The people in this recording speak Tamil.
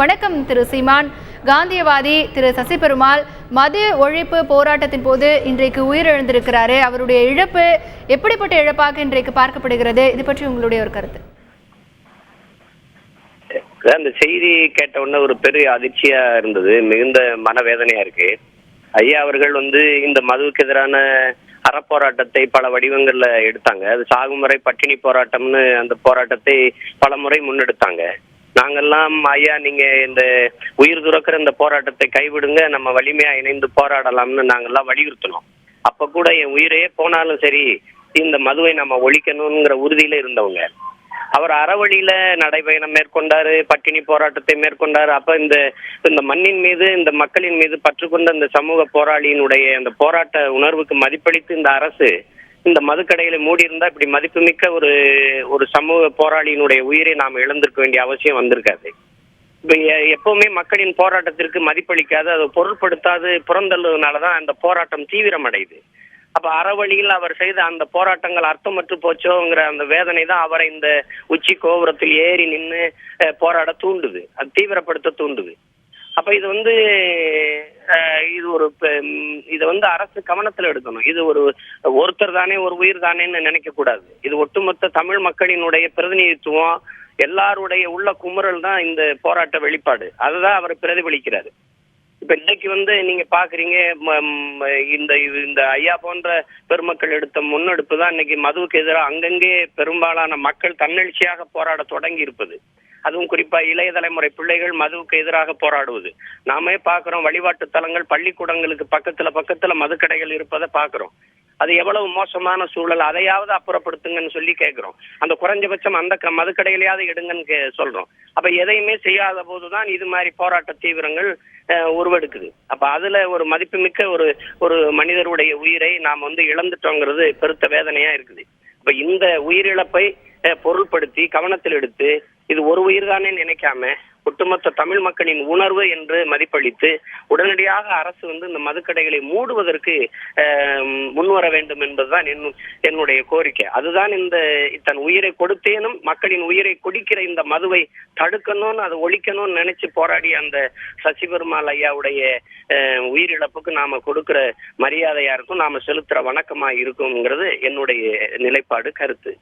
வணக்கம் திரு சீமான். காந்தியவாதி திரு சசி பெருமாள் மது ஒழிப்பு போராட்டத்தின் போது இன்றைக்கு உயிரிழந்திருக்கிறாரு. அவருடைய இழப்பு எப்படிப்பட்ட இழப்பாக இன்றைக்கு பார்க்கப்படுகிறது? இது பற்றி உங்களுடைய ஒரு கருத்து. அந்த செய்தி கேட்ட உடனே ஒரு பெரிய அதிர்ச்சியா இருந்தது, மிகுந்த மனவேதனையா இருக்கு. ஐயா அவர்கள் இந்த மதுவுக்கு எதிரான அறப்போராட்டத்தை பல வடிவங்கள்ல எடுத்தாங்க. அது சாகுமுறை பட்டினி போராட்டம்னு அந்த போராட்டத்தை பல முறை முன்னெடுத்தாங்க. நாங்கெல்லாம் ஐயா நீங்க இந்த உயிர் துறக்கிற இந்த போராட்டத்தை கைவிடுங்க, நம்ம வலிமையா இணைந்து போராடலாம்னு நாங்கெல்லாம் வலியுறுத்தினோம். அப்ப கூட என் உயிரே போனாலும் சரி இந்த மதுவை நம்ம ஒழிக்கணுங்கிற உறுதியில இருந்தவங்க. அவர் அறவழியில நடைபயணம் மேற்கொண்டாரு, பட்டினி போராட்டத்தை மேற்கொண்டாரு. அப்ப இந்த மண்ணின் மீது இந்த மக்களின் மீது பற்றுக்கொண்ட இந்த சமூக போராளியினுடைய அந்த போராட்ட உணர்வுக்கு மதிப்பளித்து இந்த அரசு இந்த மதுக்கடைகளை மூடி இருந்தா இப்படி மதிப்புமிக்க ஒரு சமூக போராளியினுடைய உயிரை நாம் இழந்திருக்க வேண்டிய அவசியம் வந்திருக்காது. இப்ப எப்பவுமே மக்களின் போராட்டத்திற்கு மதிப்பளிக்காது, அதை பொருட்படுத்தாது புறந்தள்ளுவதனாலதான் அந்த போராட்டம் தீவிரமடையுது. அப்ப அறவழியில் அவர் செய்த அந்த போராட்டங்கள் அர்த்தமற்று போச்சோங்கிற அந்த வேதனை தான் அவரை இந்த உச்சி கோபுரத்தில் ஏறி நின்று போராட தூண்டுது, அது தீவிரப்படுத்த தூண்டுது. அப்ப இது இதை அரசு கவனத்துல எடுக்கணும். இது ஒருத்தர் தானே ஒரு உயிர் தானேன்னு நினைக்க கூடாது. இது ஒட்டுமொத்த தமிழ் மக்களினுடைய பிரதிநிதித்துவம், எல்லாருடைய உள்ள குமுறல் தான் இந்த போராட்ட வெளிப்பாடு. அதுதான் அவர் பிரதிபலிக்கிறாரு. இப்ப இன்னைக்கு நீங்க பாக்குறீங்க, இந்த ஐயா போன்ற பெருமக்கள் எடுத்த முன்னெடுப்பு தான் இன்னைக்கு மதுவுக்கு எதிராக அங்கங்கே பெரும்பாலான மக்கள் தன்னெழுச்சியாக போராட தொடங்கி இருப்பது. அதுவும் குறிப்பா இளைய தலைமுறை பிள்ளைகள் மதுவுக்கு எதிராக போராடுவது நாமே பாக்குறோம். வழிபாட்டு தலங்கள், பள்ளிக்கூடங்களுக்கு பக்கத்துல மதுக்கடைகள் இருப்பதை பாக்குறோம். அது எவ்வளவு மோசமான சூழல், அதையாவது அப்புறப்படுத்துங்கன்னு சொல்லி கேட்கிறோம். அந்த குறைஞ்சபட்சம் அந்த மதுக்கடைகளையாவது எடுங்கன்னு சொல்றோம். அப்ப எதையுமே செய்யாத போதுதான் இது மாதிரி போராட்ட தீவிரங்கள் உருவெடுக்குது. அப்ப அதுல ஒரு மதிப்புமிக்க ஒரு மனிதருடைய உயிரை நாம் இழந்துட்டோங்கிறது பெருத்த வேதனையா இருக்குது. இப்ப இந்த உயிரிழப்பை பொருள்படுத்தி கவனத்தில் எடுத்து இது ஒரு உயிர் தானே நினைக்காம ஒட்டுமொத்த தமிழ் மக்களின் உணர்வு என்று மதிப்பளித்து உடனடியாக அரசு இந்த மதுக்கடைகளை மூடுவதற்கு முன்வர வேண்டும் என்பதுதான் என்னுடைய கோரிக்கை. அதுதான் தன் உயிரை கொடுத்தேனும் மக்களின் உயிரை கொடுக்கிற இந்த மதுவை தடுக்கணும்னு, அதை ஒழிக்கணும்னு நினைச்சு போராடிய அந்த சசி பெருமாள் ஐயாவுடைய உயிரிழப்புக்கு நாம கொடுக்கிற மரியாதையா இருக்கும், நாம செலுத்துற வணக்கமா இருக்கும்ங்கிறது என்னுடைய நிலைப்பாடு, கருத்து.